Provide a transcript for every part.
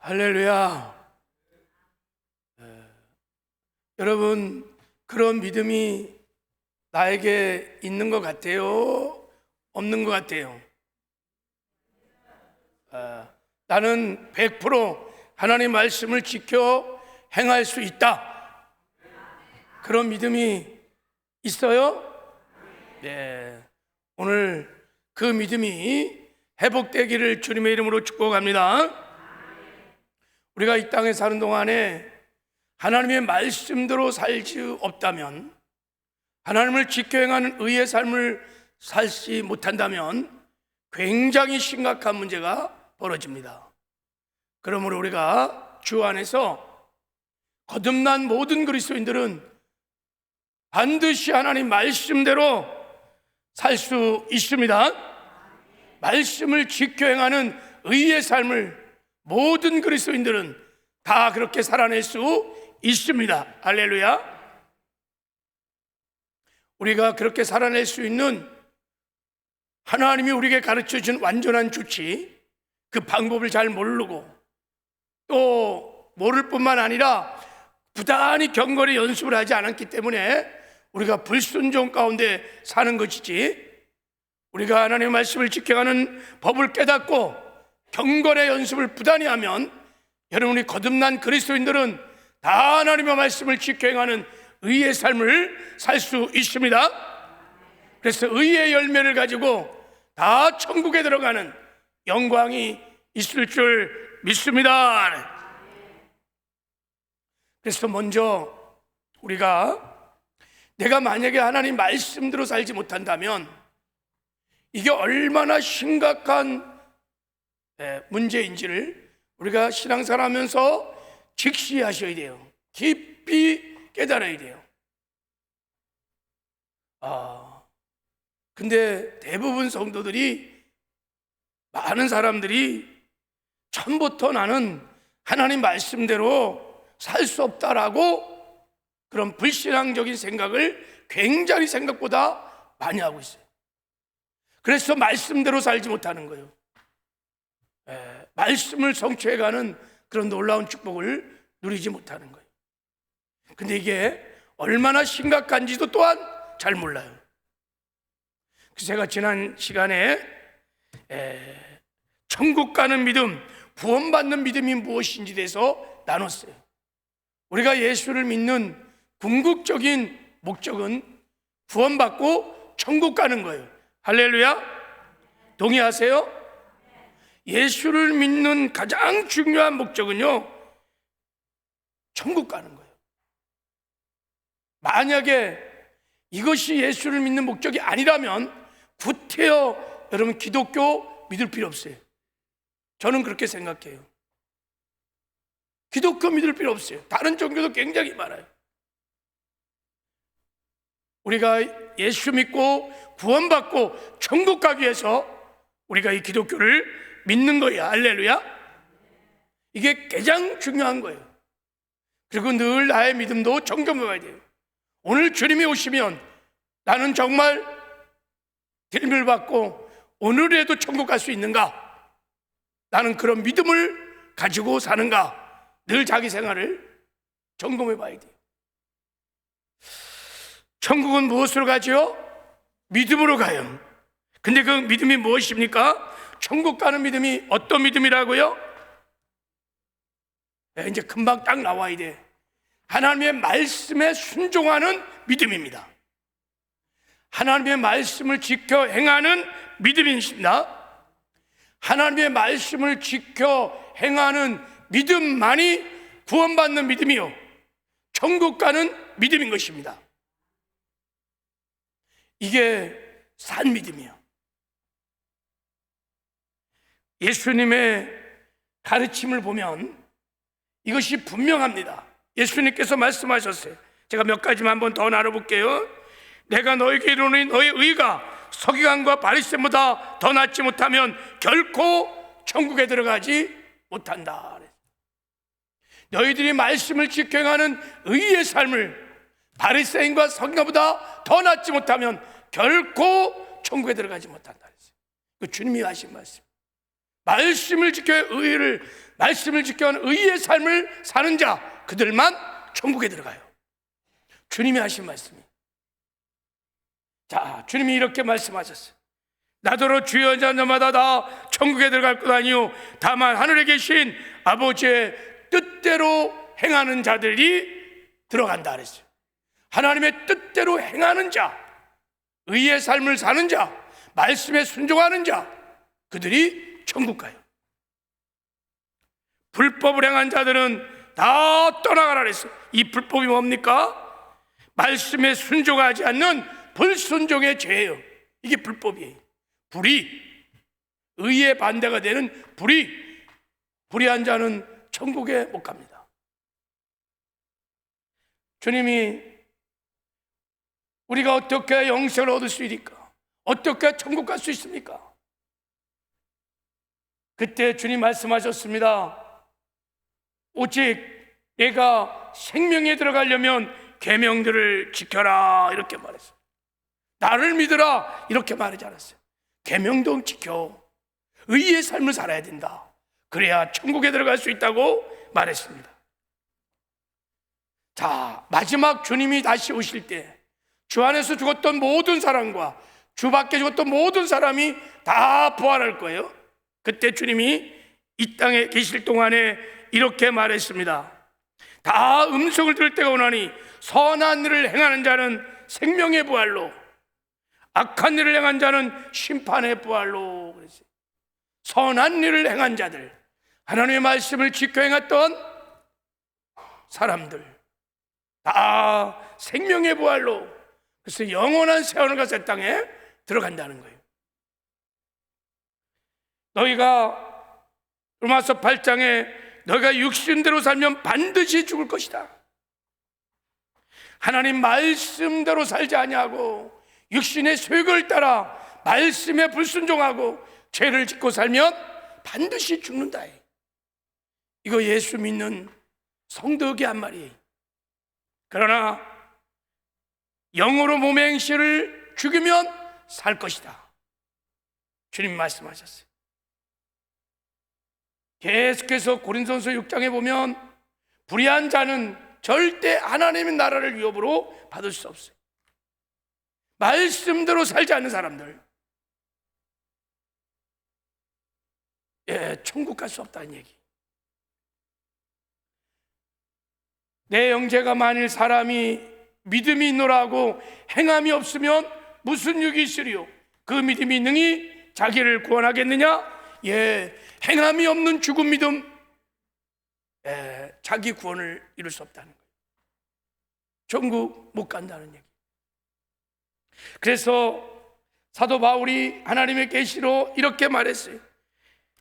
할렐루야. 여러분, 그런 믿음이 나에게 있는 것 같아요? 없는 것 같아요? 나는 100% 하나님 말씀을 지켜 행할 수 있다, 그런 믿음이 있어요? 네. 오늘 그 믿음이 회복되기를 주님의 이름으로 축복합니다. 우리가 이 땅에 사는 동안에 하나님의 말씀대로 살지 없다면, 하나님을 지켜 행하는 의의 삶을 살지 못한다면 굉장히 심각한 문제가 벌어집니다. 그러므로 우리가 주 안에서 거듭난 모든 그리스도인들은 반드시 하나님 말씀대로 살 수 있습니다. 말씀을 지켜 행하는 의의 삶을 모든 그리스도인들은 다 그렇게 살아낼 수 있습니다. 할렐루야. 우리가 그렇게 살아낼 수 있는 하나님이 우리에게 가르쳐준 완전한 조치, 그 방법을 잘 모르고 또 모를 뿐만 아니라 부단히 경건의 연습을 하지 않았기 때문에 우리가 불순종 가운데 사는 것이지, 우리가 하나님의 말씀을 지켜가는 법을 깨닫고 경건의 연습을 부단히 하면 여러분이 거듭난 그리스도인들은 다 하나님의 말씀을 지켜 행하는 의의 삶을 살 수 있습니다. 그래서 의의 열매를 가지고 다 천국에 들어가는 영광이 있을 줄 믿습니다. 그래서 먼저 우리가 내가 만약에 하나님 말씀대로 살지 못한다면 이게 얼마나 심각한 문제인지를 우리가 신앙생활 하면서 직시하셔야 돼요. 깊이 깨달아야 돼요. 근데 대부분 성도들이, 많은 사람들이 처음부터 나는 하나님 말씀대로 살 수 없다라고 그런 불신앙적인 생각을 굉장히 생각보다 많이 하고 있어요. 그래서 말씀대로 살지 못하는 거예요. 말씀을 성취해가는 그런 놀라운 축복을 누리지 못하는 거예요. 근데 이게 얼마나 심각한지도 또한 잘 몰라요. 그래서 제가 지난 시간에 천국 가는 믿음, 구원받는 믿음이 무엇인지 대해서 나눴어요. 우리가 예수를 믿는 궁극적인 목적은 구원받고 천국 가는 거예요. 할렐루야. 동의하세요? 예수를 믿는 가장 중요한 목적은요, 천국 가는 거예요. 만약에 이것이 예수를 믿는 목적이 아니라면 구태여 여러분 기독교 믿을 필요 없어요. 저는 그렇게 생각해요. 기독교 믿을 필요 없어요. 다른 종교도 굉장히 많아요. 우리가 예수 믿고 구원받고 천국 가기 위해서 우리가 이 기독교를 믿는 거야. 할렐루야. 이게 가장 중요한 거예요. 그리고 늘 나의 믿음도 점검해봐야 돼요. 오늘 주님이 오시면 나는 정말 길을 받고 오늘에도 천국 갈 수 있는가? 나는 그런 믿음을 가지고 사는가? 늘 자기 생활을 점검해봐야 돼요. 천국은 무엇으로 가죠? 믿음으로 가요. 근데 그 믿음이 무엇입니까? 천국 가는 믿음이 어떤 믿음이라고요? 이제 금방 딱 나와야 돼. 하나님의 말씀에 순종하는 믿음입니다. 하나님의 말씀을 지켜 행하는 믿음입니다. 하나님의 말씀을 지켜 행하는 믿음만이 구원받는 믿음이요, 천국 가는 믿음인 것입니다. 이게 산 믿음이에요. 예수님의 가르침을 보면 이것이 분명합니다. 예수님께서 말씀하셨어요. 제가 몇 가지만 한번 더 나눠볼게요. 내가 너에게 이르노니 너의 의가 서기관과 바리새인보다 더 낫지 못하면 결코 천국에 들어가지 못한다. 너희들이 말씀을 지켜 행하는 의의 삶을 바리새인과 서기관보다 더 낫지 못하면 결코 천국에 들어가지 못한다. 그 주님이 하신 말씀. 말씀을 지켜 의를 말씀을 지켜하는 의의 삶을 사는 자, 그들만 천국에 들어가요. 주님이 하신 말씀이. 자, 주님이 이렇게 말씀하셨어요. 나더러 주여 자마다 다 천국에 들어갈 것 아니요 다만 하늘에 계신 아버지의 뜻대로 행하는 자들이 들어간다 그랬어요. 하나님의 뜻대로 행하는 자, 의의 삶을 사는 자, 말씀에 순종하는 자, 그들이 천국 가요. 불법을 행한 자들은 다 떠나가라 그랬어요. 이 불법이 뭡니까? 말씀에 순종하지 않는 불순종의 죄예요. 이게 불법이에요. 불의, 의의 반대가 되는 불의한 자는 천국에 못 갑니다. 주님이 우리가 어떻게 영생을 얻을 수 있을까? 어떻게 천국 갈 수 있습니까? 그때 주님 말씀하셨습니다. 오직 내가 생명에 들어가려면 계명들을 지켜라, 이렇게 말했어요. 나를 믿으라, 이렇게 말하지 않았어요. 계명도 지켜 의의 삶을 살아야 된다. 그래야 천국에 들어갈 수 있다고 말했습니다. 자, 마지막 주님이 다시 오실 때 주 안에서 죽었던 모든 사람과 주 밖에 죽었던 모든 사람이 다 부활할 거예요. 그때 주님이 이 땅에 계실 동안에 이렇게 말했습니다. 다 음성을 들을 때가 오나니 선한 일을 행하는 자는 생명의 부활로, 악한 일을 행한 자는 심판의 부활로 그랬어요. 선한 일을 행한 자들, 하나님의 말씀을 지켜 행했던 사람들 다 생명의 부활로, 그래서 영원한 세원을 가서 이 땅에 들어간다는 거예요. 너희가 로마서 8장에 너희가 육신대로 살면 반드시 죽을 것이다. 하나님 말씀대로 살지 아니하고 육신의 쇠걸 따라 말씀에 불순종하고 죄를 짓고 살면 반드시 죽는다. 이거 예수 믿는 성도에게 한 말이에요. 그러나 영으로 몸의 행실을 죽이면 살 것이다. 주님 말씀하셨어요. 계속해서 고린도전서 6장에 보면 불의한 자는 절대 하나님의 나라를 위협으로 받을 수 없어요. 말씀대로 살지 않는 사람들, 천국 갈 수 없다는 얘기. 내 형제가 만일 사람이 믿음이 있노라 하고 행함이 없으면 무슨 유익이 있으리요? 그 믿음이 능히 자기를 구원하겠느냐? 행함이 없는 죽은 믿음, 자기 구원을 이룰 수 없다는 거예요. 천국 못 간다는 얘기. 그래서 사도 바울이 하나님의 계시로 이렇게 말했어요.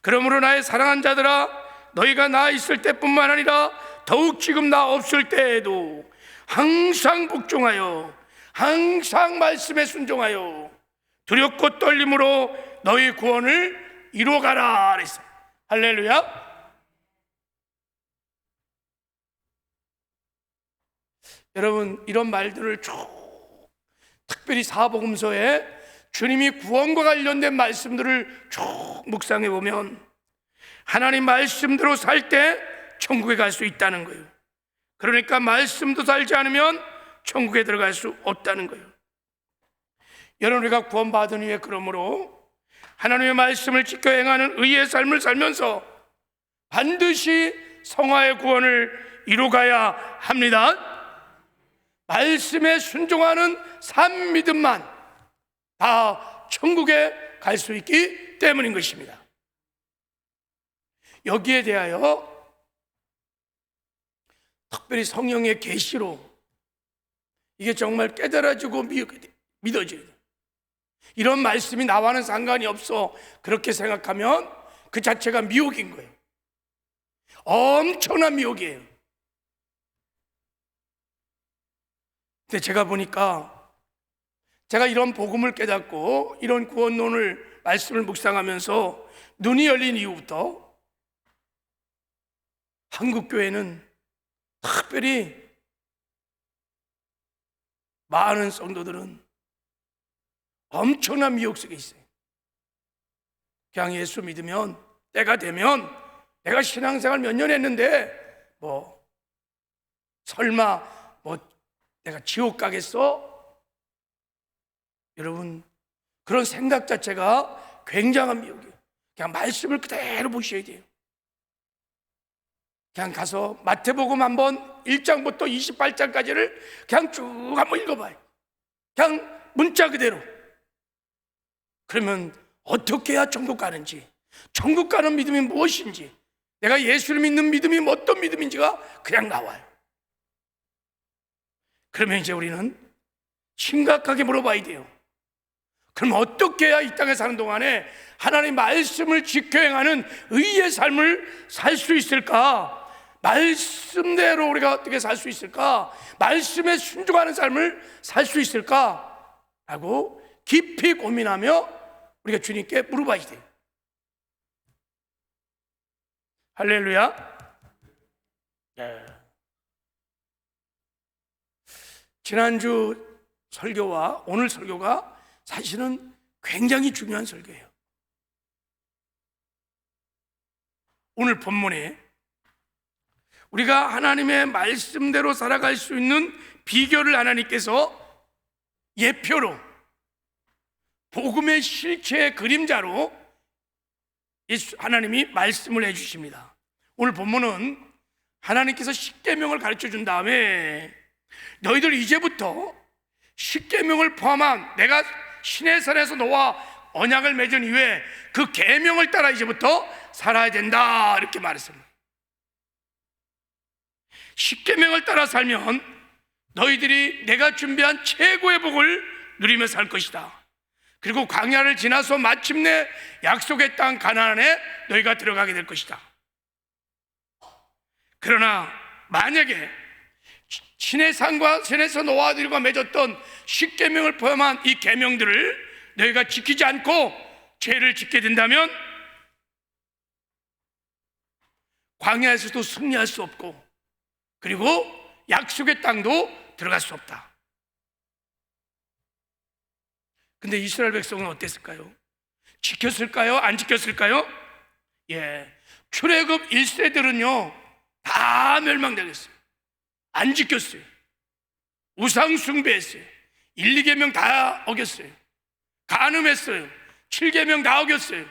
그러므로 나의 사랑한 자들아, 너희가 나 있을 때뿐만 아니라 더욱 지금 나 없을 때에도 항상 복종하여 항상 말씀에 순종하여 두렵고 떨림으로 너희 구원을 이루어가라 그랬어요. 할렐루야. 여러분, 이런 말들을 쭉, 특별히 사복음서에 주님이 구원과 관련된 말씀들을 쭉 묵상해 보면 하나님 말씀대로 살 때 천국에 갈 수 있다는 거예요. 그러니까 말씀도 살지 않으면 천국에 들어갈 수 없다는 거예요. 여러분, 우리가 구원받은 후에 그러므로 하나님의 말씀을 지켜 행하는 의의 삶을 살면서 반드시 성화의 구원을 이루어가야 합니다. 말씀에 순종하는 삶 믿음만 다 천국에 갈 수 있기 때문인 것입니다. 여기에 대하여 특별히 성령의 계시로 이게 정말 깨달아지고 믿어져야 돼요. 이런 말씀이 나와는 상관이 없어, 그렇게 생각하면 그 자체가 미혹인 거예요. 엄청난 미혹이에요. 근데 제가 보니까 제가 이런 복음을 깨닫고 이런 구원론을 말씀을 묵상하면서 눈이 열린 이후부터 한국교회는 특별히 많은 성도들은 엄청난 미혹 속에 있어요. 그냥 예수 믿으면 때가 되면 내가 신앙생활 몇 년 했는데 설마 내가 지옥 가겠어? 여러분, 그런 생각 자체가 굉장한 미혹이에요. 그냥 말씀을 그대로 보셔야 돼요. 그냥 가서 마태복음 한번 1장부터 28장까지를 그냥 쭉 한번 읽어봐요. 그냥 문자 그대로. 그러면 어떻게 해야 천국 가는지, 천국 가는 믿음이 무엇인지, 내가 예수를 믿는 믿음이 어떤 믿음인지가 그냥 나와요. 그러면 이제 우리는 심각하게 물어봐야 돼요. 그럼 어떻게 해야 이 땅에 사는 동안에 하나님의 말씀을 지켜 행하는 의의 삶을 살 수 있을까? 말씀대로 우리가 어떻게 살 수 있을까? 말씀에 순종하는 삶을 살 수 있을까? 라고 깊이 고민하며 우리가 주님께 물어봐야 돼요. 할렐루야. 네. 지난주 설교와 오늘 설교가 사실은 굉장히 중요한 설교예요. 오늘 본문에 우리가 하나님의 말씀대로 살아갈 수 있는 비결을 하나님께서 예표로, 복음의 실체의 그림자로 하나님이 말씀을 해주십니다. 오늘 본문은 하나님께서 십계명을 가르쳐 준 다음에 너희들 이제부터 십계명을 포함한 내가 시내산에서 너와 언약을 맺은 이후에 그 계명을 따라 이제부터 살아야 된다, 이렇게 말했습니다. 십계명을 따라 살면 너희들이 내가 준비한 최고의 복을 누리며 살 것이다. 그리고 광야를 지나서 마침내 약속의 땅 가나안에 너희가 들어가게 될 것이다. 그러나 만약에 시내산과 시내에서 노아들과 맺었던 십계명을 포함한 이 계명들을 너희가 지키지 않고 죄를 짓게 된다면 광야에서도 승리할 수 없고, 그리고 약속의 땅도 들어갈 수 없다. 근데 이스라엘 백성은 어땠을까요? 지켰을까요? 안 지켰을까요? 출애굽 1세들은요 다 멸망당했어요. 안 지켰어요. 우상 숭배했어요. 1, 2계명 다 어겼어요. 간음했어요. 7계명 다 어겼어요.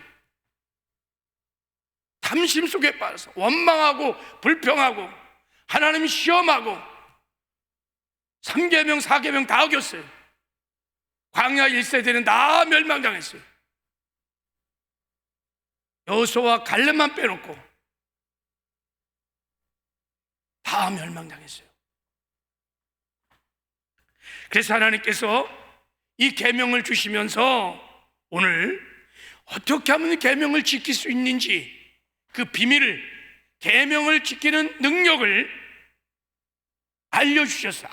탐심 속에 빠져서 원망하고 불평하고 하나님 시험하고 3계명 4계명 다 어겼어요. 광야 1세대는 다 멸망당했어요. 여호수아와 갈렙만 빼놓고 다 멸망당했어요. 그래서 하나님께서 이 계명을 주시면서 오늘 어떻게 하면 계명을 지킬 수 있는지, 그 비밀을, 계명을 지키는 능력을 알려주셨어.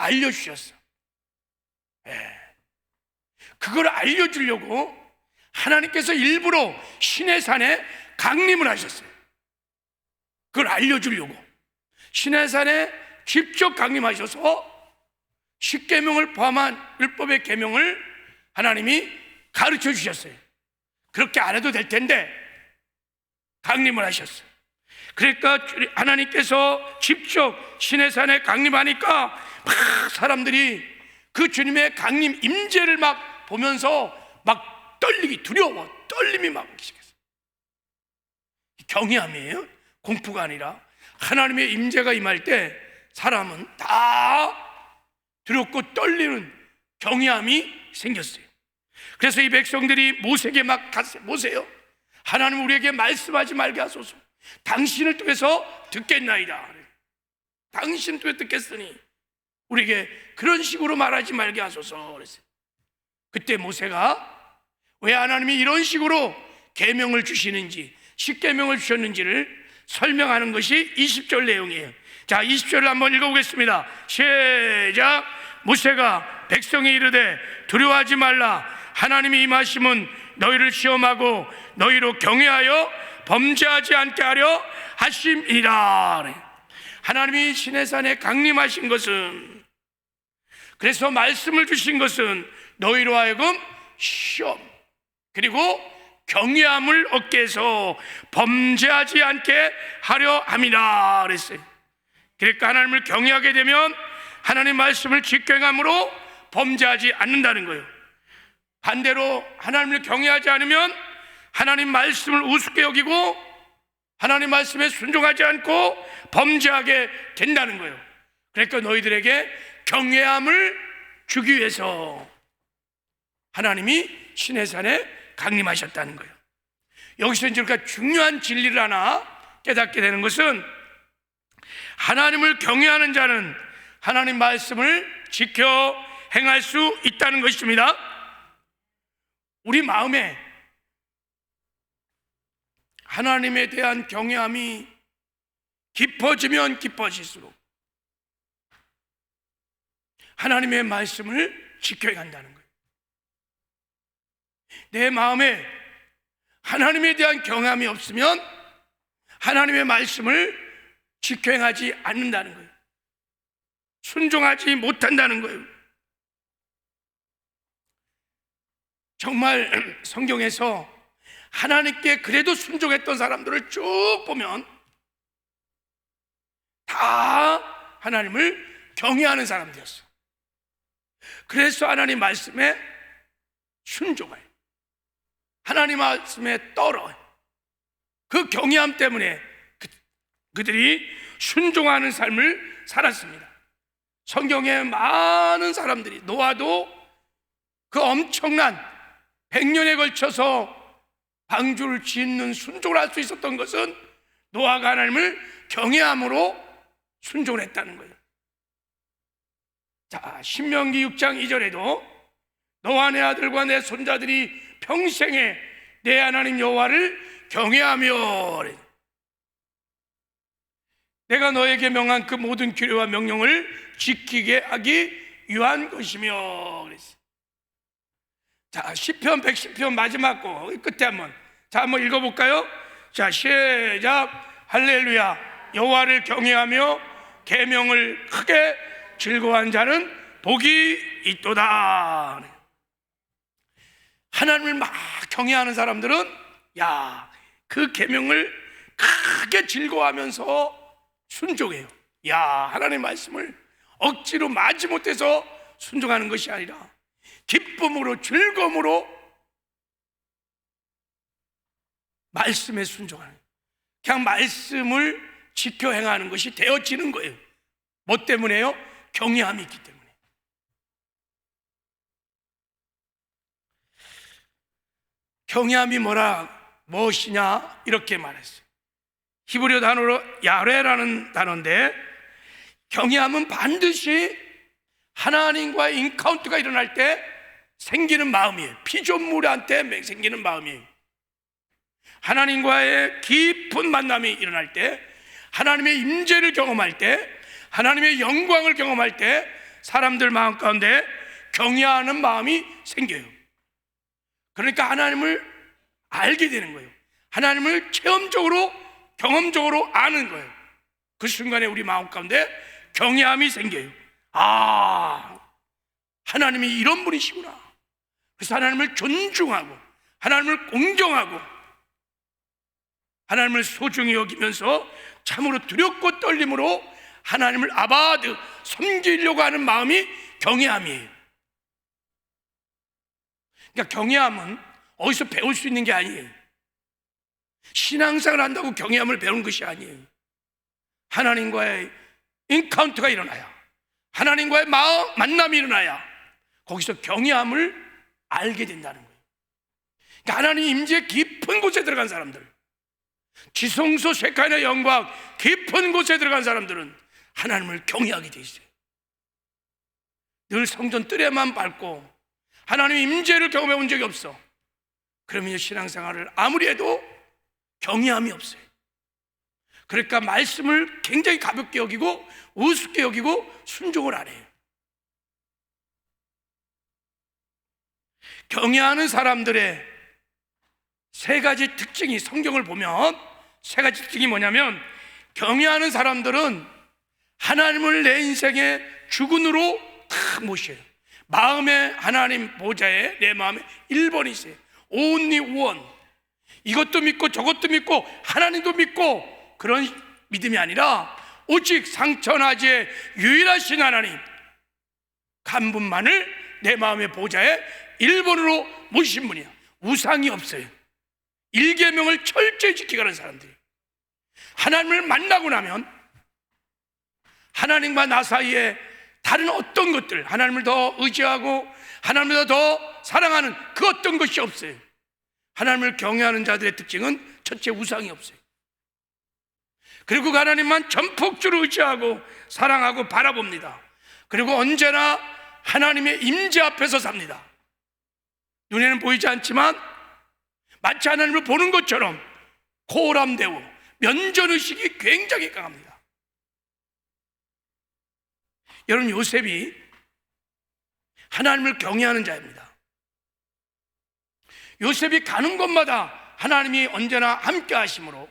그걸 알려주려고 하나님께서 일부러 시내산에 강림을 하셨어요. 그걸 알려주려고 시내산에 직접 강림하셔서 십계명을 포함한 율법의 계명을 하나님이 가르쳐 주셨어요. 그렇게 안 해도 될 텐데 강림을 하셨어요. 그러니까 하나님께서 직접 시내산에 강림하니까 막 사람들이 그 주님의 강림 임재를 막 보면서 막 떨리기, 두려워, 떨림이 막 시작했어요. 경외함이에요. 공포가 아니라 하나님의 임재가 임할 때 사람은 다 두렵고 떨리는 경외함이 생겼어요. 그래서 이 백성들이 모세에게 막 갔어요. 모세요, 하나님 우리에게 말씀하지 말게 하소서. 당신을 통해서 듣겠나이다. 당신을 통해 듣겠으니 우리에게 그런 식으로 말하지 말게 하소서 그랬어요. 그때 모세가 왜 하나님이 이런 식으로 계명을 주시는지, 십계명을 주셨는지를 설명하는 것이 20절 내용이에요. 자, 20절을 한번 읽어보겠습니다. 시작. 모세가 백성이 이르되 두려워하지 말라. 하나님이 임하심은 너희를 시험하고 너희로 경외하여 범죄하지 않게 하려 하심이라. 하나님이 시내산에 강림하신 것은, 그래서 말씀을 주신 것은 너희로 하여금 시험, 그리고 경외함을 얻게 해서 범죄하지 않게 하려 함이라 그랬어요. 그러니까 하나님을 경외하게 되면 하나님 말씀을 직행함으로 범죄하지 않는다는 거예요. 반대로 하나님을 경외하지 않으면 하나님 말씀을 우습게 여기고 하나님 말씀에 순종하지 않고 범죄하게 된다는 거예요. 그러니까 너희들에게 경외함을 주기 위해서 하나님이 시내산에 강림하셨다는 거예요. 여기서 이제 우리가 중요한 진리를 하나 깨닫게 되는 것은 하나님을 경외하는 자는 하나님 말씀을 지켜 행할 수 있다는 것입니다. 우리 마음에 하나님에 대한 경외함이 깊어지면 깊어질수록 하나님의 말씀을 지켜야 한다는 거예요. 내 마음에 하나님에 대한 경외함이 없으면 하나님의 말씀을 지켜 행하지 않는다는 거예요. 순종하지 못한다는 거예요. 정말 성경에서 하나님께 그래도 순종했던 사람들을 쭉 보면 다 하나님을 경외하는 사람들이었어. 그래서 하나님 말씀에 순종해요. 하나님 말씀에 떨어요. 그 경외함 때문에 그들이 순종하는 삶을 살았습니다. 성경에 많은 사람들이, 노아도 그 엄청난 100년에 걸쳐서 방주를 짓는 순종을 할 수 있었던 것은 노아가 하나님을 경외함으로 순종을 했다는 거예요. 자, 신명기 6장 2절에도 너와 내 아들과 내 손자들이 평생에 내 하나님 여호와를 경외하며 내가 너에게 명한 그 모든 규례와 명령을 지키게 하기 위한 것이며 그랬어요. 자, 시편 110편 마지막 거 끝에 한번 읽어볼까요? 자, 시작. 할렐루야. 여호와를 경외하며 계명을 크게 즐거워한 자는 복이 있도다. 하나님을 막 경외하는 사람들은 그 계명을 크게 즐거워하면서 순종해요. 하나님 말씀을 억지로 마지못해서 순종하는 것이 아니라 기쁨으로 즐거움으로 말씀에 순종하는, 그냥 말씀을 지켜 행하는 것이 되어지는 거예요. 뭐 때문에요? 경외함이 있기 때문에. 경외함이 무엇이냐 이렇게 말했어요. 히브리어 단어로 야레라는 단어인데, 경외함은 반드시 하나님과의 인카운트가 일어날 때 생기는 마음이에요. 피조물한테 생기는 마음이에요. 하나님과의 깊은 만남이 일어날 때, 하나님의 임재를 경험할 때, 하나님의 영광을 경험할 때 사람들 마음 가운데 경외하는 마음이 생겨요. 그러니까 하나님을 알게 되는 거예요. 하나님을 체험적으로, 경험적으로 아는 거예요. 그 순간에 우리 마음 가운데 경외함이 생겨요. 하나님이 이런 분이시구나. 그래서 하나님을 존중하고 하나님을 공경하고 하나님을 소중히 여기면서 참으로 두렵고 떨림으로 하나님을 아바드 섬기려고 하는 마음이 경외함이에요. 그러니까 경외함은 어디서 배울 수 있는 게 아니에요. 신앙생활을 한다고 경외함을 배우는 것이 아니에요. 하나님과의 인카운트가 일어나야, 하나님과의 만남이 일어나야 거기서 경외함을 알게 된다는 거예요. 그러니까 하나님 임재 깊은 곳에 들어간 사람들, 지성소 셰카인의 영광 깊은 곳에 들어간 사람들은 하나님을 경외하게 돼 있어요. 늘 성전 뜰에만 밟고 하나님의 임재를 경험해 본 적이 없어. 그러면 신앙생활을 아무리 해도 경외함이 없어요. 그러니까 말씀을 굉장히 가볍게 여기고 우습게 여기고 순종을 안 해요. 경외하는 사람들의 세 가지 특징이, 성경을 보면 세 가지 특징이 뭐냐면, 경외하는 사람들은 하나님을 내 인생의 주군으로 다 모셔요. 마음에 하나님 보좌에 내 마음에 1번이 있어요. Only one. 이것도 믿고 저것도 믿고 하나님도 믿고 그런 믿음이 아니라 오직 상천하지의 유일하신 하나님 한 분만을 내 마음의 보좌에 1번으로 모신 분이야. 우상이 없어요. 일계명을 철저히 지키가는 사람들이 하나님을 만나고 나면 하나님과 나 사이에 다른 어떤 것들, 하나님을 더 의지하고 하나님을 더 사랑하는 그 어떤 것이 없어요. 하나님을 경외하는 자들의 특징은 첫째, 우상이 없어요. 그리고 하나님만 전폭주로 의지하고 사랑하고 바라봅니다. 그리고 언제나 하나님의 임재 앞에서 삽니다. 눈에는 보이지 않지만 마치 하나님을 보는 것처럼 고람되고 면전의식이 굉장히 강합니다. 여러분, 요셉이 하나님을 경외하는 자입니다. 요셉이 가는 곳마다 하나님이 언제나 함께 하심으로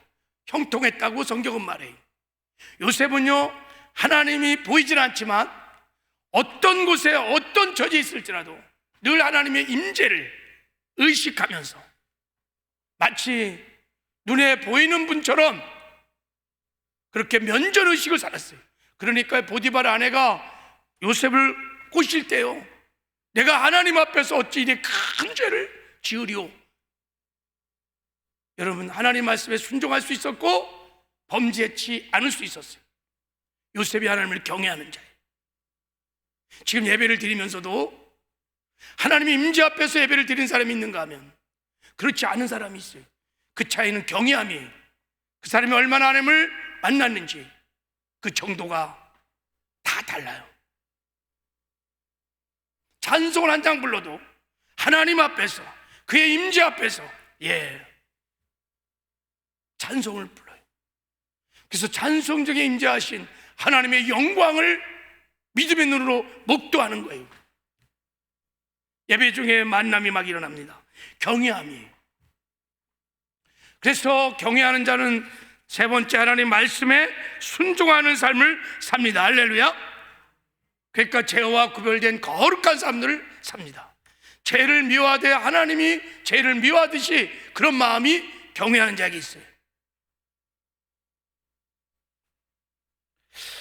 형통했다고 성경은 말해요. 요셉은요, 하나님이 보이질 않지만 어떤 곳에 어떤 처지에 있을지라도 늘 하나님의 임재를 의식하면서 마치 눈에 보이는 분처럼 그렇게 면전의식을 살았어요. 그러니까 보디발 아내가 요셉을 꼬실 때요, 내가 하나님 앞에서 어찌 이리 큰 죄를 지으리오. 여러분, 하나님 말씀에 순종할 수 있었고 범죄치 않을 수 있었어요. 요셉이 하나님을 경외하는 자예요. 지금 예배를 드리면서도 하나님의 임재 앞에서 예배를 드리는 사람이 있는가 하면 그렇지 않은 사람이 있어요. 그 차이는 경외함이에요. 그 사람이 얼마나 하나님을 만났는지 그 정도가 다 달라요. 찬송을 한 장 불러도 하나님 앞에서, 그의 임재 앞에서 찬송을 불러요. 그래서 찬송 중에 임재하신 하나님의 영광을 믿음의 눈으로 목도하는 거예요. 예배 중에 만남이 막 일어납니다. 경외함이. 그래서 경외하는 자는 세 번째, 하나님 말씀에 순종하는 삶을 삽니다. 할렐루야. 그러니까 죄와 구별된 거룩한 삶들을 삽니다. 죄를 미워하되 하나님이 죄를 미워하듯이 그런 마음이 경외하는 자에게 있어요.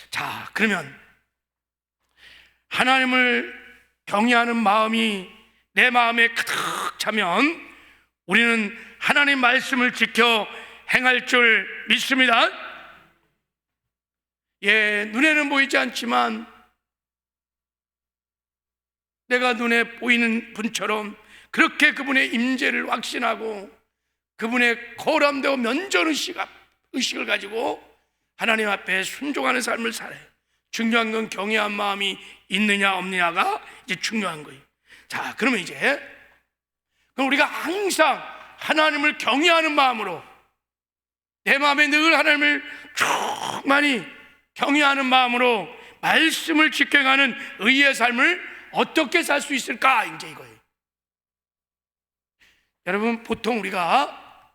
자, 그러면 하나님을 경외하는 마음이 내 마음에 가득 차면 우리는 하나님 말씀을 지켜 행할 줄 믿습니다. 눈에는 보이지 않지만 내가 눈에 보이는 분처럼 그렇게 그분의 임재를 확신하고 그분의 거람되고 면전의식을 가지고 하나님 앞에 순종하는 삶을 살아요. 중요한 건 경외한 마음이 있느냐 없느냐가 이제 중요한 거예요. 자, 그러면 그럼 우리가 항상 하나님을 경외하는 마음으로 내 마음에 늘 하나님을 충만히 경외하는 마음으로 말씀을 지켜가는 의의 삶을 어떻게 살 수 있을까? 이제 이거예요. 여러분, 보통 우리가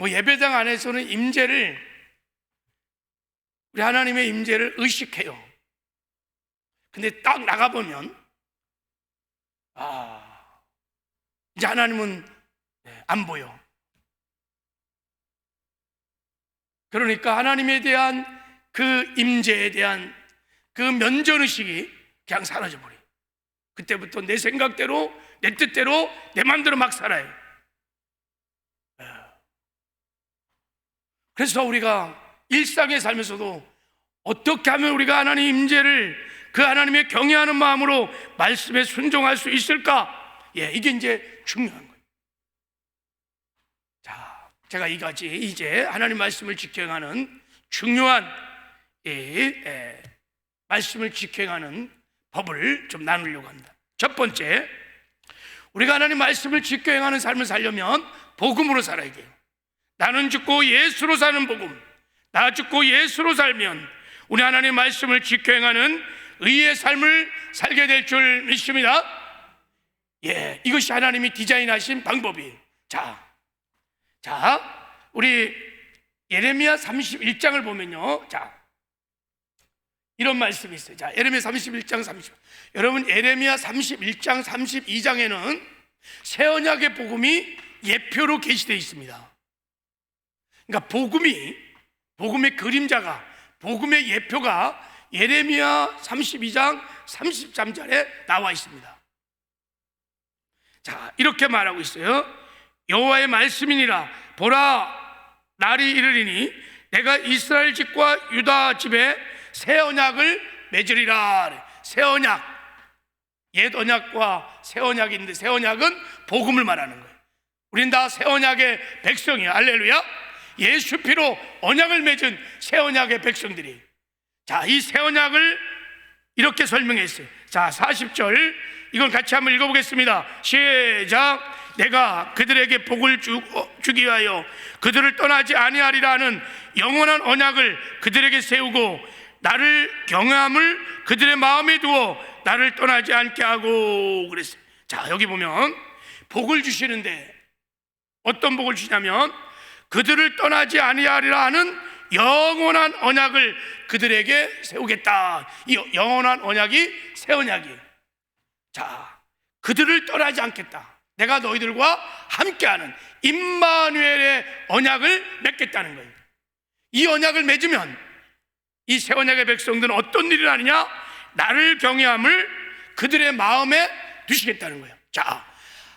예배당 안에서는 우리 하나님의 임재를 의식해요. 근데 딱 나가보면 이제 하나님은 안 보여. 그러니까 하나님에 대한 그 임재에 대한 그 면전의식이 그냥 사라져버려요. 그때부터 내 생각대로, 내 뜻대로, 내 마음대로 막 살아요. 그래서 우리가 일상에 살면서도 어떻게 하면 우리가 하나님 임재를 그 하나님의 경외하는 마음으로 말씀에 순종할 수 있을까? 이게 이제 중요한 거예요. 자, 제가 이제 하나님 말씀을 지켜가는 중요한 말씀을 지켜가는 법을 좀 나누려고 합니다. 첫 번째, 우리가 하나님 말씀을 지켜 행하는 삶을 살려면 복음으로 살아야 돼요. 나는 죽고 예수로 사는 복음. 나 죽고 예수로 살면 우리 하나님 말씀을 지켜 행하는 의의 삶을 살게 될 줄 믿습니다. 이것이 하나님이 디자인하신 방법이에요. 자, 우리 예레미야 31장을 보면요, 이런 말씀이 있어요. 예레미야 31장 30. 여러분, 예레미야 31장 32장에는 새 언약의 복음이 예표로 계시되어 있습니다. 그러니까 복음의 그림자가, 복음의 예표가 예레미야 32장 33절에 나와 있습니다. 자, 이렇게 말하고 있어요. 여호와의 말씀이니라. 보라, 날이 이르리니 내가 이스라엘 집과 유다 집에 새 언약을 맺으리라. 새 언약, 옛 언약과 새 언약이 있는데 새 언약은 복음을 말하는 거예요. 우린 다 새 언약의 백성이에요. 할렐루야. 예수 피로 언약을 맺은 새 언약의 백성들이. 자, 이 새 언약을 이렇게 설명했어요. 자, 40절 이걸 같이 한번 읽어보겠습니다. 시작. 내가 그들에게 복을 주기 위하여 그들을 떠나지 아니하리라는 영원한 언약을 그들에게 세우고 나를 경외함을 그들의 마음에 두어 나를 떠나지 않게 하고 그랬어요. 자, 여기 보면 복을 주시는데 어떤 복을 주냐면 그들을 떠나지 아니하리라 하는 영원한 언약을 그들에게 세우겠다. 이 영원한 언약이 새 언약이에요. 자, 그들을 떠나지 않겠다. 내가 너희들과 함께하는 임마누엘의 언약을 맺겠다는 거예요. 이 언약을 맺으면 이 새 언약의 백성들은 어떤 일을 하느냐? 나를 경외함을 그들의 마음에 두시겠다는 거예요. 자,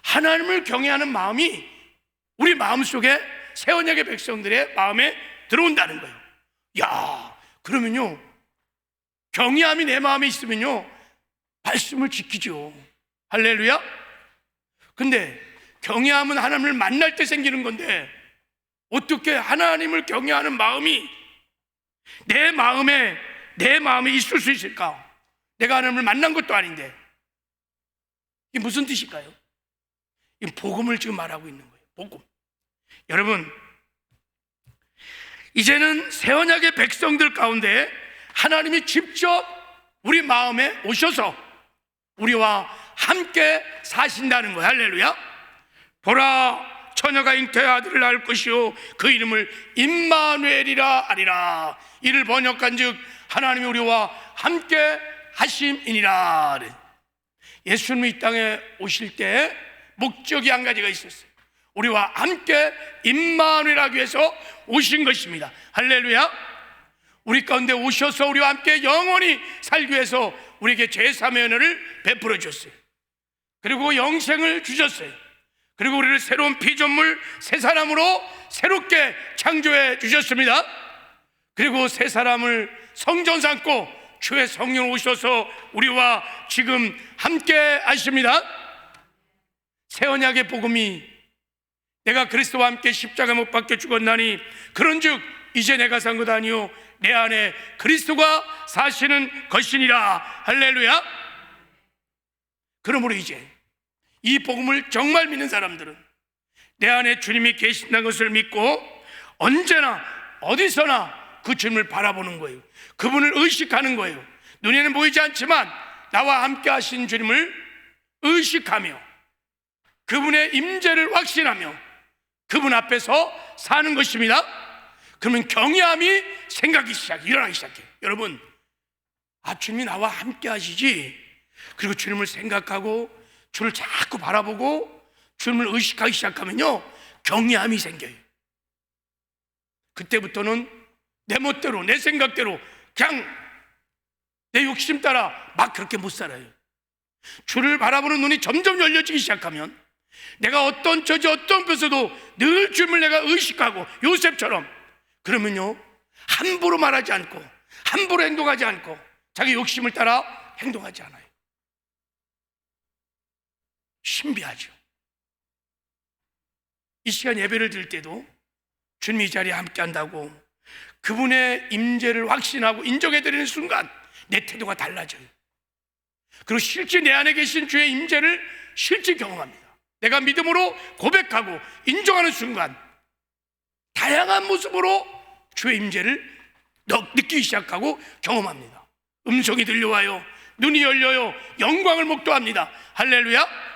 하나님을 경외하는 마음이 우리 마음속에 새 언약의 백성들의 마음에 들어온다는 거예요. 야, 그러면요, 경외함이 내 마음에 있으면요 말씀을 지키죠. 할렐루야. 근데 경외함은 하나님을 만날 때 생기는 건데 어떻게 하나님을 경외하는 마음이 내 마음에 있을 수 있을까? 내가 하나님을 만난 것도 아닌데. 이게 무슨 뜻일까요? 이 복음을 지금 말하고 있는 거예요. 복음. 여러분, 이제는 새 언약의 백성들 가운데 하나님이 직접 우리 마음에 오셔서 우리와 함께 사신다는 거예요. 할렐루야. 보라, 처녀가 잉태의 아들을 낳을 것이요 그 이름을 임마누엘이라 하리라. 이를 번역한즉 하나님이 우리와 함께 하심이니라. 예수님이 이 땅에 오실 때 목적이 한 가지가 있었어요. 우리와 함께 임마누엘 하기 위해서 오신 것입니다. 할렐루야. 우리 가운데 오셔서 우리와 함께 영원히 살기 위해서 우리에게 제3의 은혜를 베풀어 주셨어요. 그리고 영생을 주셨어요. 그리고 우리를 새로운 피조물 새 사람으로 새롭게 창조해 주셨습니다. 그리고 새 사람을 성전 삼고 주의 성령 오셔서 우리와 지금 함께 하십니다. 새 언약의 복음이 내가 그리스도와 함께 십자가 못 박혀 죽었나니 그런즉 이제 내가 산 것 아니요 내 안에 그리스도가 사시는 것이니라. 할렐루야. 그러므로 이제 이 복음을 정말 믿는 사람들은 내 안에 주님이 계신다는 것을 믿고 언제나 어디서나 그 주님을 바라보는 거예요. 그분을 의식하는 거예요. 눈에는 보이지 않지만 나와 함께 하신 주님을 의식하며 그분의 임재를 확신하며 그분 앞에서 사는 것입니다. 그러면 경외함이 일어나기 시작해요. 여러분, 주님이 나와 함께 하시지. 그리고 주님을 생각하고 주님을 자꾸 바라보고 주님을 의식하기 시작하면요 경외함이 생겨요. 그때부터는 내 멋대로 내 생각대로 그냥 내 욕심 따라 막 그렇게 못 살아요. 주를 바라보는 눈이 점점 열려지기 시작하면 내가 어떤 처지 어떤 곳에서도 늘 주님을 내가 의식하고 요셉처럼 그러면요 함부로 말하지 않고 함부로 행동하지 않고 자기 욕심을 따라 행동하지 않아요. 신비하죠. 이 시간 예배를 드릴 때도 주님이 이 자리에 함께 한다고 그분의 임재를 확신하고 인정해드리는 순간 내 태도가 달라져요. 그리고 실제 내 안에 계신 주의 임재를 실제 경험합니다. 내가 믿음으로 고백하고 인정하는 순간 다양한 모습으로 주의 임재를 느끼기 시작하고 경험합니다. 음성이 들려와요. 눈이 열려요. 영광을 목도합니다. 할렐루야.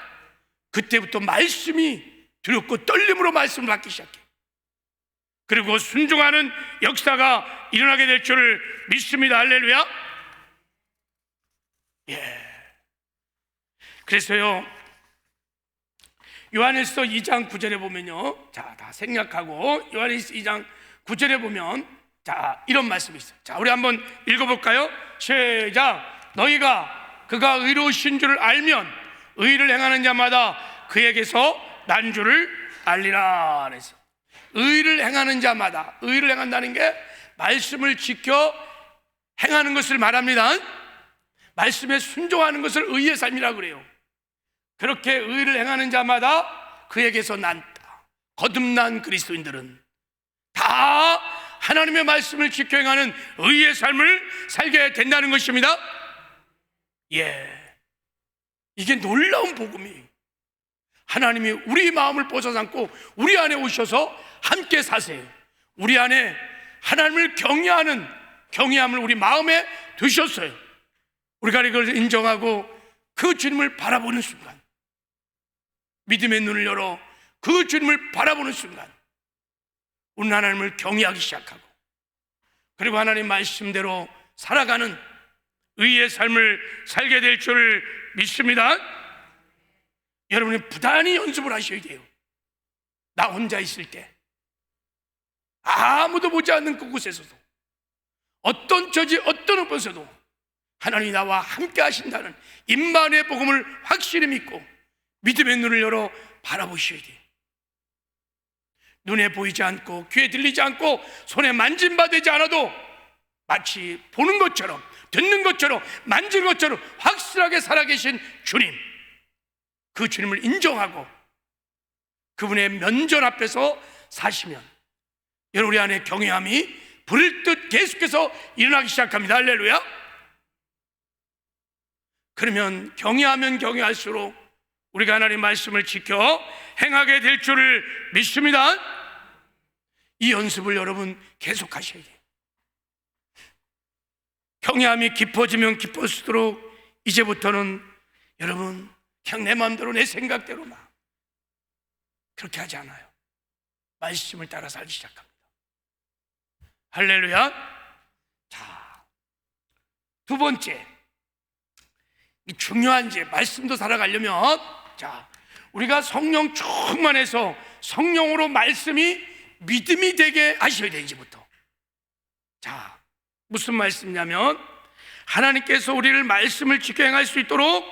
그때부터 말씀이 두렵고 떨림으로 말씀을 받기 시작해요. 그리고 순종하는 역사가 일어나게 될 줄을 믿습니다. 할렐루야. 그래서요 요한일서 2장 9절에 보면요, 자, 다 생략하고 요한일서 2장 9절에 보면 자, 이런 말씀이 있어요. 자, 우리 한번 읽어볼까요? 시작. 너희가 그가 의로우신 줄을 알면 의를 행하는 자마다 그에게서 난 줄을 알리라. 그래서 의를 행하는 자마다, 의를 행한다는 게 말씀을 지켜 행하는 것을 말합니다. 말씀에 순종하는 것을 의의 삶이라고 그래요. 그렇게 의를 행하는 자마다 그에게서 난다. 거듭난 그리스도인들은 다 하나님의 말씀을 지켜 행하는 의의 삶을 살게 된다는 것입니다. 예, 이게 놀라운 복음이, 하나님이 우리 마음을 뽀사삼고 우리 안에 오셔서 함께 사세요. 우리 안에 하나님을 경외하는 경외함을 우리 마음에 두셨어요. 우리가 이걸 인정하고 그 주님을 바라보는 순간, 믿음의 눈을 열어 그 주님을 바라보는 순간 우리는 하나님을 경외하기 시작하고, 그리고 하나님 말씀대로 살아가는 의의 삶을 살게 될 줄을 믿습니다. 여러분이 부단히 연습을 하셔야 돼요. 나 혼자 있을 때, 아무도 보지 않는 그곳에서도, 어떤 처지 어떤 곳에서도 하나님이 나와 함께 하신다는 임마누엘 복음을 확실히 믿고 믿음의 눈을 열어 바라보셔야 돼요. 눈에 보이지 않고 귀에 들리지 않고 손에 만짐받지 않아도 마치 보는 것처럼 듣는 것처럼 만지는 것처럼 확실하게 살아계신 주님, 그 주님을 인정하고 그분의 면전 앞에서 사시면 여러분, 우리 안에 경외함이 불을 듯 계속해서 일어나기 시작합니다. 할렐루야. 그러면 경외하면 경외할수록 우리가 하나님 말씀을 지켜 행하게 될 줄을 믿습니다. 이 연습을 여러분 계속 하셔야 돼요. 경외함이 깊어지면 깊어질수록 이제부터는 여러분 그냥 내 마음대로 내 생각대로 막 그렇게 하지 않아요. 말씀을 따라 살기 시작합니다. 할렐루야. 자, 두 번째, 중요한 이제 말씀도 살아가려면, 자, 우리가 성령 충만해서 성령으로 말씀이 믿음이 되게 하셔야 돼요. 이제부터. 자, 무슨 말씀이냐면 하나님께서 우리를 말씀을 지켜 행할 수 있도록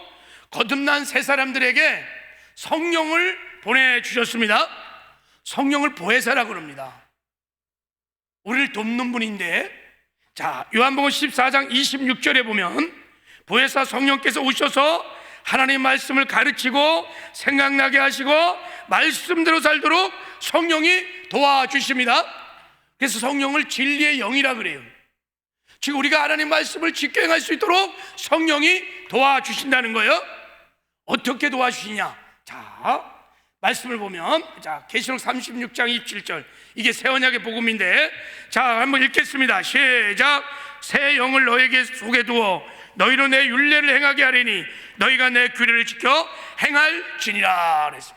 거듭난 새 사람들에게 성령을 보내주셨습니다. 성령을 보혜사라고 합니다. 우리를 돕는 분인데, 자, 요한복음 14장 26절에 보면 보혜사 성령께서 오셔서 하나님 말씀을 가르치고 생각나게 하시고 말씀대로 살도록 성령이 도와주십니다. 그래서 성령을 진리의 영이라 그래요. 지금 우리가 하나님 말씀을 지켜 행할 수 있도록 성령이 도와주신다는 거예요. 어떻게 도와주시냐? 자, 말씀을 보면, 자, 계시록 36장 27절, 이게 새 언약의 복음인데, 자, 한번 읽겠습니다. 시작. 새 영을 너에게 속에 두어 너희로 내 율례를 행하게 하리니 너희가 내 규례를 지켜 행할지니라. 그래서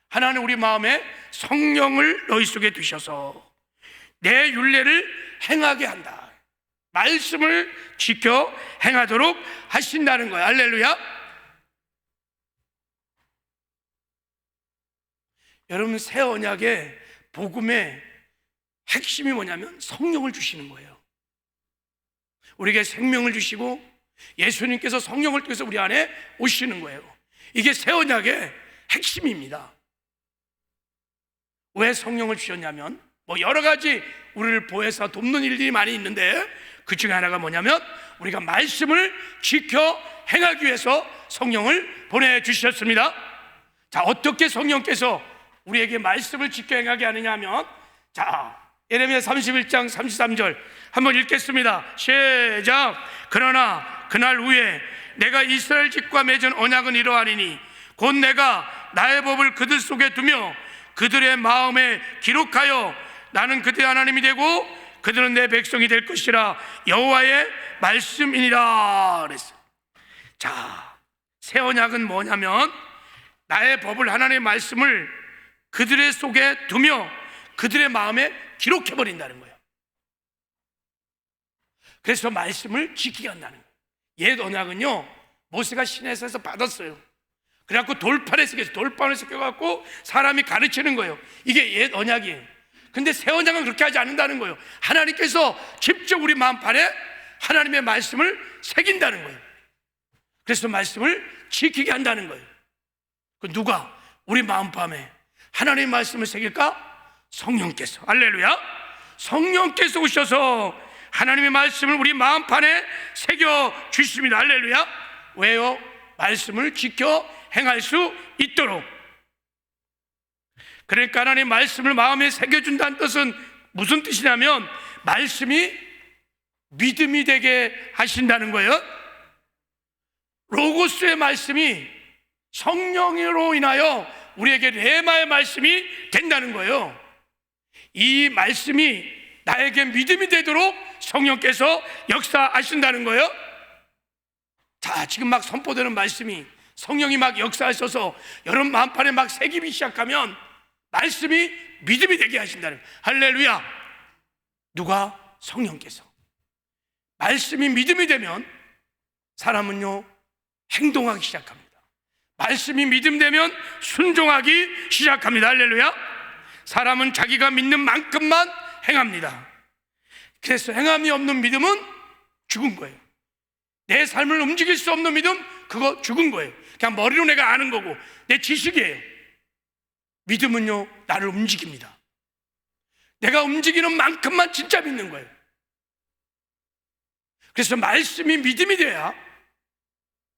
하나님 우리 마음에 성령을 너희 속에 두셔서 내 율례를 행하게 한다. 말씀을 지켜 행하도록 하신다는 거예요. 할렐루야. 여러분, 새 언약의 복음의 핵심이 뭐냐면 성령을 주시는 거예요. 우리에게 생명을 주시고 예수님께서 성령을 통해서 우리 안에 오시는 거예요. 이게 새 언약의 핵심입니다. 왜 성령을 주셨냐면, 뭐 여러 가지 우리를 보혜사 돕는 일들이 많이 있는데 그 중에 하나가 뭐냐면 우리가 말씀을 지켜 행하기 위해서 성령을 보내주셨습니다. 자, 어떻게 성령께서 우리에게 말씀을 지켜 행하게 하느냐 하면, 자, 예레미야 31장 33절 한번 읽겠습니다. 시작. 그러나 그날 후에 내가 이스라엘 집과 맺은 언약은 이러하리니 곧 내가 나의 법을 그들 속에 두며 그들의 마음에 기록하여 나는 그들의 하나님이 되고 그들은 내 백성이 될 것이라 여호와의 말씀이니라 그랬어요. 자, 새 언약은 뭐냐면 나의 법을, 하나님의 말씀을 그들의 속에 두며 그들의 마음에 기록해버린다는 거예요. 그래서 말씀을 지키게 한다는 거예요. 옛 언약은요, 모세가 시내에서 받았어요. 그래갖고 돌판에 새겨서 돌판에 새겨갖고 사람이 가르치는 거예요. 이게 옛 언약이에요. 근데 새 언약은 그렇게 하지 않는다는 거예요. 하나님께서 직접 우리 마음판에 하나님의 말씀을 새긴다는 거예요. 그래서 말씀을 지키게 한다는 거예요. 누가 우리 마음판에 하나님의 말씀을 새길까? 성령께서. 할렐루야. 성령께서 오셔서 하나님의 말씀을 우리 마음판에 새겨 주십니다. 할렐루야. 왜요? 말씀을 지켜 행할 수 있도록. 그러니까 하나님의 말씀을 마음에 새겨준다는 뜻은 무슨 뜻이냐면 말씀이 믿음이 되게 하신다는 거예요. 로고스의 말씀이 성령으로 인하여 우리에게 레마의 말씀이 된다는 거예요. 이 말씀이 나에게 믿음이 되도록 성령께서 역사하신다는 거예요. 자, 지금 막 선포되는 말씀이 성령이 막 역사하셔서 여러분 마음판에 막 새기기 시작하면 말씀이 믿음이 되게 하신다는 거예요. 할렐루야. 누가? 성령께서. 말씀이 믿음이 되면 사람은요 행동하기 시작합니다. 말씀이 믿음되면 순종하기 시작합니다. 할렐루야. 사람은 자기가 믿는 만큼만 행합니다. 그래서 행함이 없는 믿음은 죽은 거예요. 내 삶을 움직일 수 없는 믿음, 그거 죽은 거예요. 그냥 머리로 내가 아는 거고 내 지식이에요. 믿음은요 나를 움직입니다. 내가 움직이는 만큼만 진짜 믿는 거예요. 그래서 말씀이 믿음이 돼야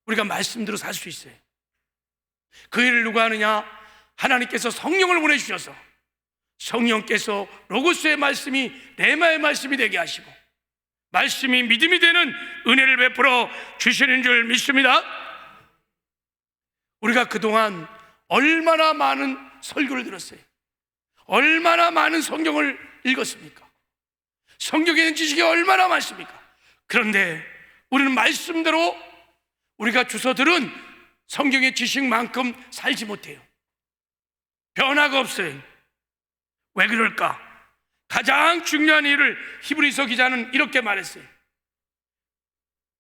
우리가 말씀대로 살 수 있어요. 그 일을 누가 하느냐? 하나님께서 성령을 보내주셔서 성령께서 로고스의 말씀이 레마의 말씀이 되게 하시고 말씀이 믿음이 되는 은혜를 베풀어 주시는 줄 믿습니다. 우리가 그동안 얼마나 많은 설교를 들었어요. 얼마나 많은 성경을 읽었습니까? 성경에 있는 지식이 얼마나 많습니까? 그런데 우리는 말씀대로 우리가 주워 들은 성경의 지식만큼 살지 못해요. 변화가 없어요. 왜 그럴까? 가장 중요한 일을 히브리서 기자는 이렇게 말했어요.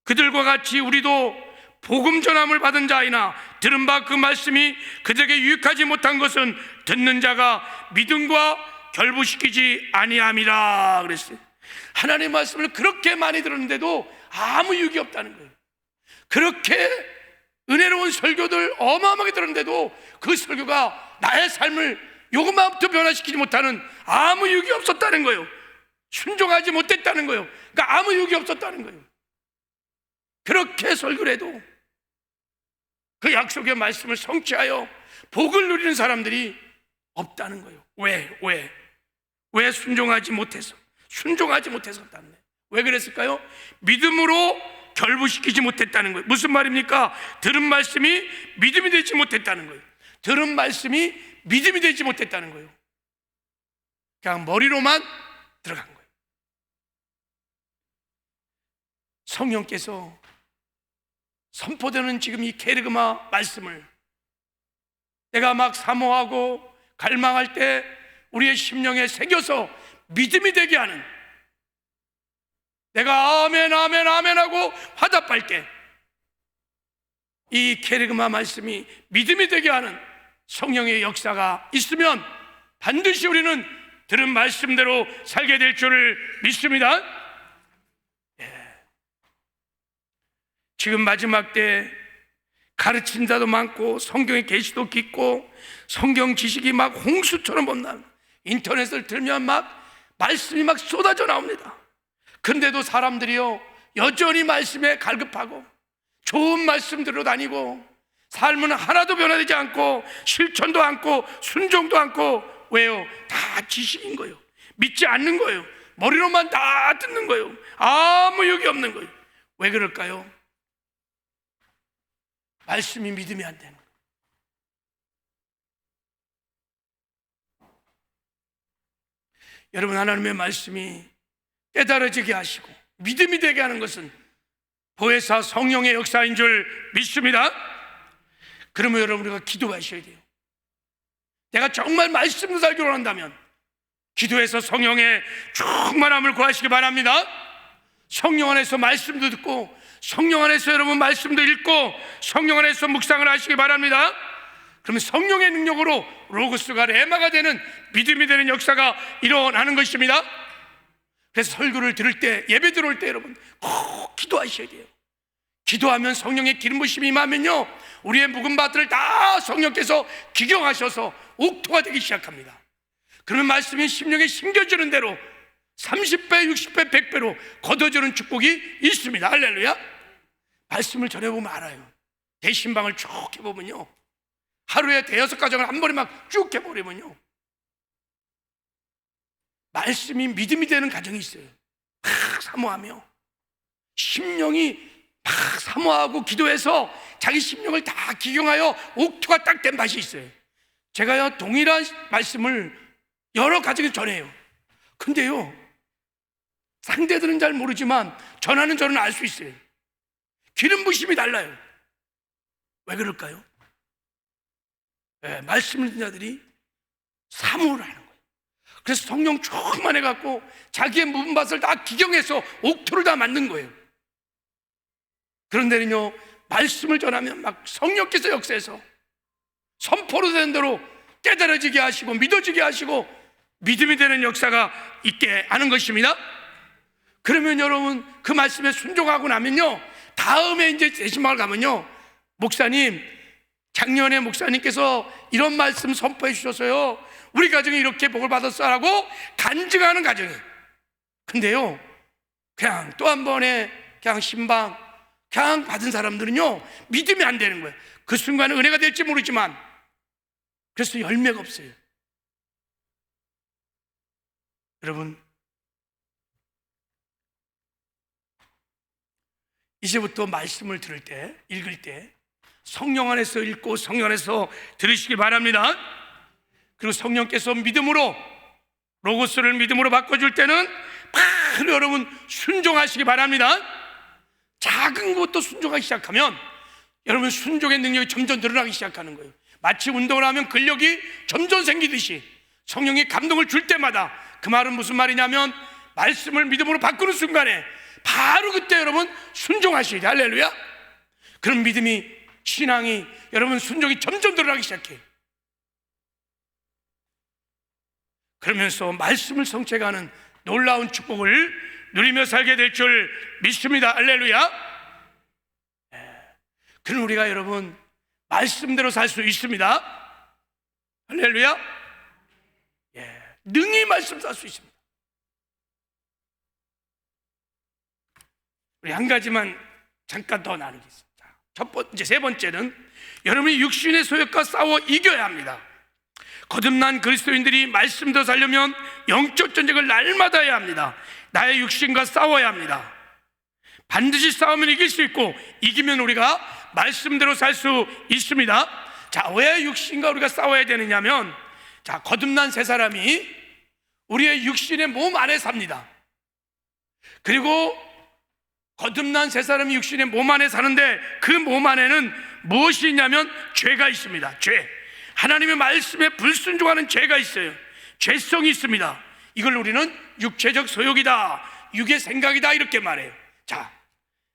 그들과 같이 우리도 복음 전함을 받은 자이나 들은 바 그 말씀이 그들에게 유익하지 못한 것은 듣는 자가 믿음과 결부시키지 아니함이라 그랬어요. 하나님의 말씀을 그렇게 많이 들었는데도 아무 유익이 없다는 거예요. 그렇게 은혜로운 설교들 어마어마하게 들었는데도 그 설교가 나의 삶을 요것만부터 변화시키지 못하는 아무 유익이 없었다는 거예요. 순종하지 못했다는 거예요. 그러니까 아무 유익이 없었다는 거예요. 그렇게 설교를 해도 그 약속의 말씀을 성취하여 복을 누리는 사람들이 없다는 거예요. 왜 순종하지 못해서? 순종하지 못했었다는 거예요. 왜 그랬을까요? 믿음으로 결부시키지 못했다는 거예요. 무슨 말입니까? 들은 말씀이 믿음이 되지 못했다는 거예요. 들은 말씀이 믿음이 되지 못했다는 거예요. 그냥 머리로만 들어간 거예요. 성령께서 선포되는 지금 이 케르그마 말씀을 내가 막 사모하고 갈망할 때 우리의 심령에 새겨서 믿음이 되게 하는, 내가 아멘 아멘 아멘 하고 화답할 때 이 케르그마 말씀이 믿음이 되게 하는 성령의 역사가 있으면 반드시 우리는 들은 말씀대로 살게 될 줄을 믿습니다. 지금 마지막 때 가르친 자도 많고 성경의 계시도 깊고 성경 지식이 막 홍수처럼 범람, 인터넷을 들면 막 말씀이 막 쏟아져 나옵니다. 그런데도 사람들이요 여전히 말씀에 갈급하고 좋은 말씀들로 다니고 삶은 하나도 변화되지 않고 실천도 않고 순종도 않고. 왜요? 다 지식인 거예요. 믿지 않는 거예요. 머리로만 다 듣는 거예요. 아무 유익이 없는 거예요. 왜 그럴까요? 말씀이 믿음이 안 되는 거예요. 여러분, 하나님의 말씀이 깨달아지게 하시고 믿음이 되게 하는 것은 보혜사 성령의 역사인 줄 믿습니다. 그러면 여러분, 우리가 기도하셔야 돼요. 내가 정말 말씀으로 살기로 한다면 기도해서 성령의 충만함을 구하시기 바랍니다. 성령 안에서 말씀도 듣고 성령 안에서 여러분 말씀도 읽고 성령 안에서 묵상을 하시기 바랍니다. 그러면 성령의 능력으로 로고스가 레마가 되는, 믿음이 되는 역사가 일어나는 것입니다. 그래서 설교를 들을 때, 예배 들어올 때 여러분 꼭 기도하셔야 돼요. 기도하면 성령의 기름 부심이 임하면요, 우리의 묵은 밭을 다 성령께서 기경하셔서 옥토가 되기 시작합니다. 그러면 말씀이 심령에 심겨주는 대로 30배, 60배, 100배로 걷어주는 축복이 있습니다. 할렐루야. 말씀을 전해보면 알아요. 대신방을 쭉 해보면요, 하루에 대여섯 가정을 한 번에 막 쭉 해버리면요, 말씀이 믿음이 되는 가정이 있어요. 막 사모하며 심령이 막 사모하고 기도해서 자기 심령을 다 기경하여 옥토가 딱 된 밭이 있어요. 제가요 동일한 말씀을 여러 가정에 전해요. 근데요 상대들은 잘 모르지만 전하는 저는 알 수 있어요. 기름 부심이 달라요. 왜 그럴까요? 말씀을 듣는 자들이 사모를 하는 거예요. 그래서 성령 충만해갖고 자기의 묵은 밭을 다 기경해서 옥토를 다 만든 거예요. 그런데는요, 말씀을 전하면 막 성령께서 역사해서 선포로 된 대로 깨달아지게 하시고 믿어지게 하시고 믿음이 되는 역사가 있게 하는 것입니다. 그러면 여러분 그 말씀에 순종하고 나면요, 다음에 이제 대신방을 가면요, 목사님, 작년에 목사님께서 이런 말씀 선포해 주셔서요, 우리 가정이 이렇게 복을 받았어라고 간증하는 가정이에요. 근데요, 그냥 또 한 번에 그냥 신방 그냥 받은 사람들은요, 믿음이 안 되는 거예요. 그 순간은 은혜가 될지 모르지만, 그래서 열매가 없어요. 여러분, 이제부터 말씀을 들을 때, 읽을 때 성령 안에서 읽고 성령 안에서 들으시기 바랍니다. 그리고 성령께서 믿음으로, 로고스를 믿음으로 바꿔줄 때는 바로 여러분 순종하시기 바랍니다. 작은 것도 순종하기 시작하면 여러분 순종의 능력이 점점 늘어나기 시작하는 거예요. 마치 운동을 하면 근력이 점점 생기듯이 성령이 감동을 줄 때마다, 그 말은 무슨 말이냐면 말씀을 믿음으로 바꾸는 순간에 바로 그때 여러분 순종하셔야 돼요. 할렐루야. 그런 믿음이, 신앙이, 여러분 순종이 점점 늘어나기 시작해요. 그러면서 말씀을 성취해가는 놀라운 축복을 누리며 살게 될 줄 믿습니다. 할렐루야. 그럼 우리가 여러분 말씀대로 살 수 있습니다. 할렐루야. 능히 말씀 살 수 있습니다. 우리 한 가지만 잠깐 더 나누겠습니다. 첫 번째, 세 번째는 여러분이 육신의 소욕과 싸워 이겨야 합니다. 거듭난 그리스도인들이 말씀대로 살려면 영적 전쟁을 날마다 해야 합니다. 나의 육신과 싸워야 합니다. 반드시 싸우면 이길 수 있고, 이기면 우리가 말씀대로 살 수 있습니다. 자, 왜 육신과 우리가 싸워야 되느냐면, 자, 거듭난 새 사람이 우리의 육신의 몸 안에 삽니다. 그리고 거듭난 새 사람이 육신의 몸 안에 사는데, 그 몸 안에는 무엇이 있냐면 죄가 있습니다. 죄. 하나님의 말씀에 불순종하는 죄가 있어요. 죄성이 있습니다. 이걸 우리는 육체적 소욕이다, 육의 생각이다, 이렇게 말해요. 자,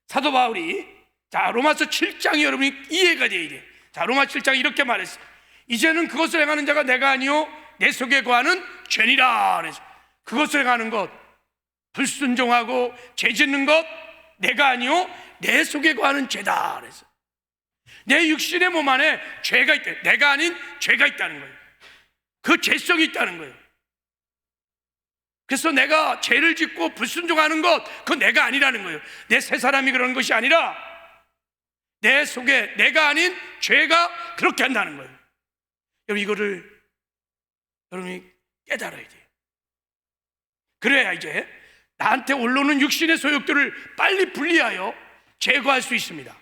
사도 바울이, 자, 로마서 7장이 여러분이 이해가 돼야 돼요. 자, 로마 7장이 이렇게 말했어요. 이제는 그것을 행하는 자가 내가 아니요 내 속에 거하는 죄니라. 그래서 그것을 행하는 것, 불순종하고 죄 짓는 것, 내가 아니요 내 속에 거하는 죄다. 그래서 내 육신의 몸 안에 죄가 있다, 내가 아닌 죄가 있다는 거예요. 그 죄성이 있다는 거예요. 그래서 내가 죄를 짓고 불순종하는 것, 그건 내가 아니라는 거예요. 내 새 사람이 그러는 것이 아니라 내 속에 내가 아닌 죄가 그렇게 한다는 거예요. 여러분, 이거를 여러분이 깨달아야 돼요. 그래야 이제 나한테 올라오는 육신의 소욕들을 빨리 분리하여 제거할 수 있습니다.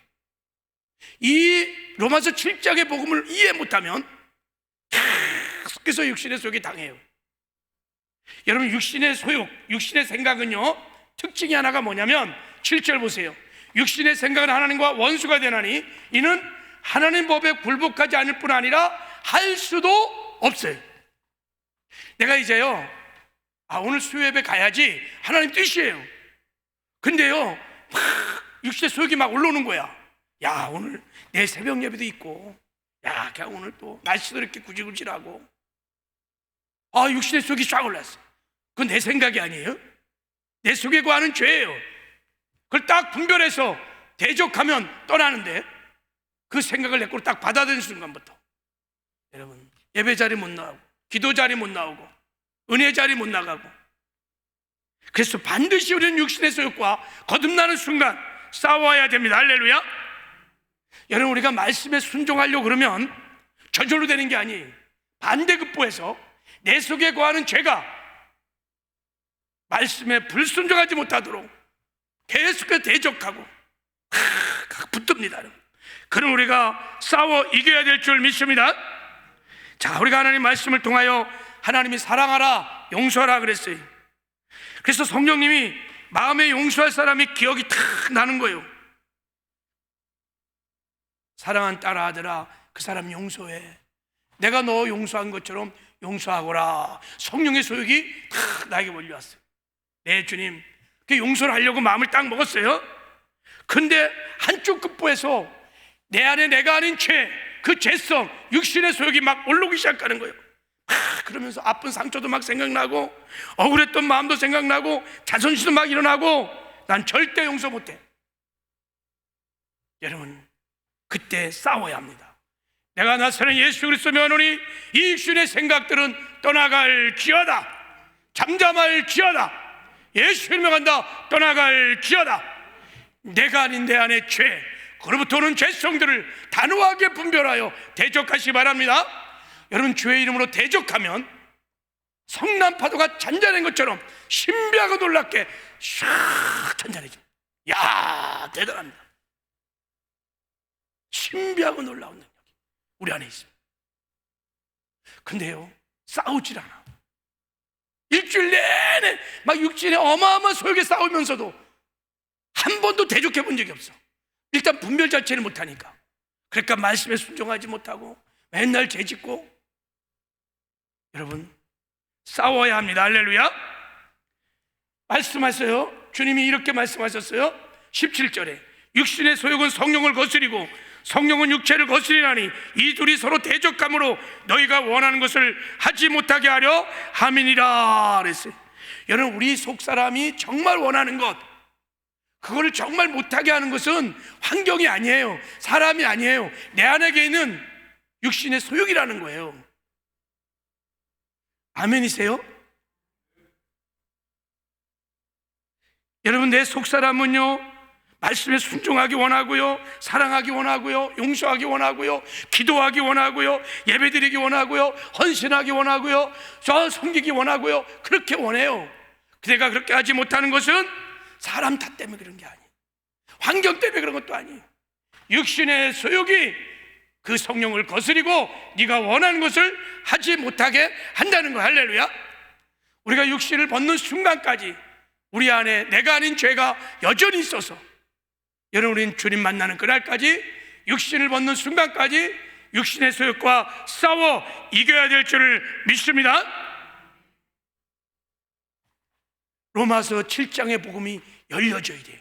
이 로마서 7장의 복음을 이해 못하면 계속해서 육신의 소욕이 당해요. 여러분, 육신의 소욕, 육신의 생각은요, 특징이 하나가 뭐냐면 7절 보세요. 육신의 생각은 하나님과 원수가 되나니 이는 하나님 법에 굴복하지 않을 뿐 아니라 할 수도 없어요. 내가 이제요, 오늘 수요예배 가야지, 하나님 뜻이에요. 근데요, 막 육신의 소욕이 막 올라오는 거야. 야, 오늘 내 새벽 예배도 있고, 야, 그냥 오늘 또 날씨도 이렇게 구질구질하고, 육신의 소욕이 쫙 올랐어. 그건 내 생각이 아니에요. 내 속에 거하는 죄예요. 그걸 딱 분별해서 대적하면 떠나는데, 그 생각을 내 거로 딱 받아들이는 순간부터 여러분, 예배 자리 못 나오고, 기도 자리 못 나오고, 은혜 자리 못 나가고. 그래서 반드시 우리는 육신의 소욕과 거듭나는 순간 싸워야 됩니다. 할렐루야. 여러분, 우리가 말씀에 순종하려고 그러면 저절로 되는 게 아니에요. 반대급부에서 내 속에 거하는 죄가 말씀에 불순종하지 못하도록 계속해서 대적하고 붙듭니다. 그럼 우리가 싸워 이겨야 될 줄 믿습니다. 자, 우리가 하나님 말씀을 통하여 하나님이 사랑하라, 용서하라 그랬어요. 그래서 성령님이 마음에 용서할 사람이 기억이 탁 나는 거예요. 사랑한 딸아, 아들아, 그 사람 용서해. 내가 너 용서한 것처럼 용서하거라. 성령의 소욕이 탁 나에게 몰려왔어요. 네, 주님, 그 용서를 하려고 마음을 딱 먹었어요. 근데 한쪽 급부에서 내 안에 내가 아닌 죄, 그 죄성, 육신의 소욕이 막 올라오기 시작하는 거예요. 그러면서 아픈 상처도 막 생각나고, 억울했던 마음도 생각나고, 자존심도 막 일어나고, 난 절대 용서 못해. 여러분, 그때 싸워야 합니다. 내가 나서는 예수 그리스도 면허니 이 육신의 생각들은 떠나갈 기어다. 잠잠할 기어다. 예수를 명한다. 떠나갈 기어다. 내가 아닌 내 안의 죄, 그로부터 오는 죄성들을 단호하게 분별하여 대적하시기 바랍니다. 여러분, 주의 이름으로 대적하면 성난파도가 잔잔한 것처럼 신비하고 놀랍게 샥 잔잔해집니다. 야, 대단합니다. 신비하고 놀라운 능력이 우리 안에 있습니다. 근데요, 싸우질 않아. 일주일 내내 막 육신의 어마어마한 소욕에 싸우면서도 한 번도 대적해 본 적이 없어. 일단 분별 자체를 못하니까. 그러니까 말씀에 순종하지 못하고 맨날 죄짓고. 여러분, 싸워야 합니다. 할렐루야. 말씀하세요. 주님이 이렇게 말씀하셨어요. 17절에 육신의 소욕은 성령을 거스리고 성령은 육체를 거스리나니 이 둘이 서로 대적함으로 너희가 원하는 것을 하지 못하게 하려 함이니라 그랬어요. 여러분, 우리 속사람이 정말 원하는 것, 그거를 정말 못하게 하는 것은 환경이 아니에요. 사람이 아니에요. 내 안에 있는 육신의 소욕이라는 거예요. 아멘이세요? 여러분, 내 속사람은요, 말씀에 순종하기 원하고요, 사랑하기 원하고요, 용서하기 원하고요, 기도하기 원하고요, 예배드리기 원하고요, 헌신하기 원하고요, 저 섬기기 원하고요. 그렇게 원해요. 내가 그렇게 하지 못하는 것은 사람 탓 때문에 그런 게 아니에요. 환경 때문에 그런 것도 아니에요. 육신의 소욕이 그 성령을 거스리고 네가 원하는 것을 하지 못하게 한다는 거예요. 할렐루야. 우리가 육신을 벗는 순간까지 우리 안에 내가 아닌 죄가 여전히 있어서, 여러분, 우리는 주님 만나는 그날까지, 육신을 벗는 순간까지 육신의 소욕과 싸워 이겨야 될 줄을 믿습니다. 로마서 7장의 복음이 열려져야 돼요.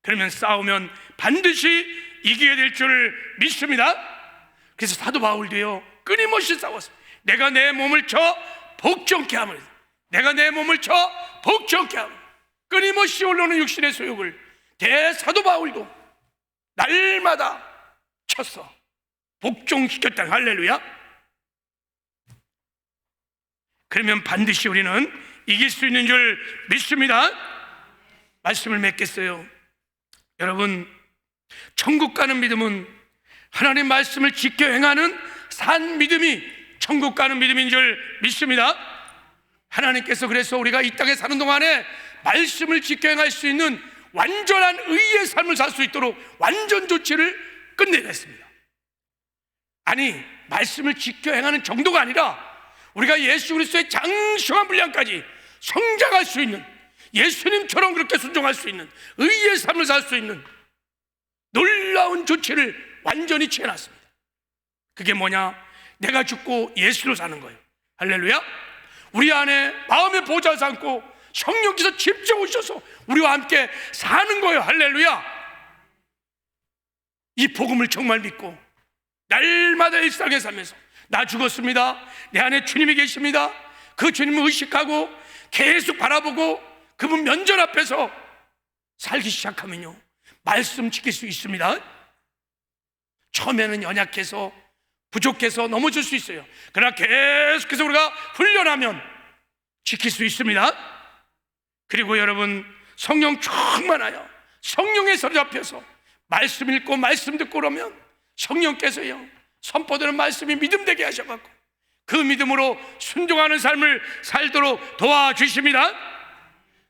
그러면 싸우면 반드시 이기게 될 줄을 믿습니다. 그래서 사도 바울도요, 끊임없이 싸웠어요. 내가 내 몸을 쳐 복종케 함을, 내가 내 몸을 쳐 복종케 함을, 끊임없이 올라오는 육신의 소욕을 대사도 바울도 날마다 쳤어 복종시켰다. 할렐루야. 그러면 반드시 우리는 이길 수 있는 줄 믿습니다. 말씀을 맺겠어요. 여러분, 천국 가는 믿음은 하나님 말씀을 지켜 행하는 산 믿음이 천국 가는 믿음인 줄 믿습니다. 하나님께서 그래서 우리가 이 땅에 사는 동안에 말씀을 지켜 행할 수 있는 완전한 의의 삶을 살 수 있도록 완전 조치를 끝내냈습니다. 아니, 말씀을 지켜 행하는 정도가 아니라 우리가 예수 그리스도의 장성한 분량까지 성장할 수 있는, 예수님처럼 그렇게 순종할 수 있는 의의 삶을 살 수 있는 놀라운 조치를 완전히 취해놨습니다. 그게 뭐냐? 내가 죽고 예수로 사는 거예요. 할렐루야. 우리 안에 마음의 보좌를 삼고 성령께서 직접 오셔서 우리와 함께 사는 거예요. 할렐루야. 이 복음을 정말 믿고 날마다 일상에 살면서 나 죽었습니다, 내 안에 주님이 계십니다, 그 주님을 의식하고 계속 바라보고 그분 면전 앞에서 살기 시작하면요, 말씀 지킬 수 있습니다. 처음에는 연약해서 부족해서 넘어질 수 있어요. 그러나 계속해서 우리가 훈련하면 지킬 수 있습니다. 그리고 여러분, 성령 충만하여 성령에 사로잡혀서 말씀 읽고 말씀 듣고 그러면 성령께서요, 선포되는 말씀이 믿음되게 하셔갖고 그 믿음으로 순종하는 삶을 살도록 도와주십니다.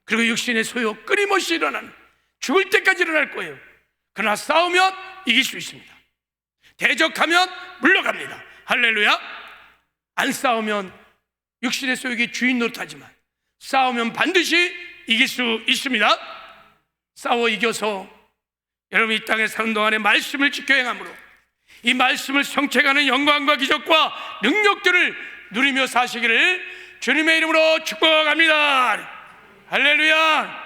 그리고 육신의 소요 끊임없이 일어나는, 죽을 때까지 일어날 거예요. 그러나 싸우면 이길 수 있습니다. 대적하면 물러갑니다. 할렐루야. 안 싸우면 육신의 소욕이 주인 노릇하지만 싸우면 반드시 이길 수 있습니다. 싸워 이겨서 여러분 이 땅에 사는 동안에 말씀을 지켜 행함으로 이 말씀을 성취하는 영광과 기적과 능력들을 누리며 사시기를 주님의 이름으로 축복합니다. 할렐루야.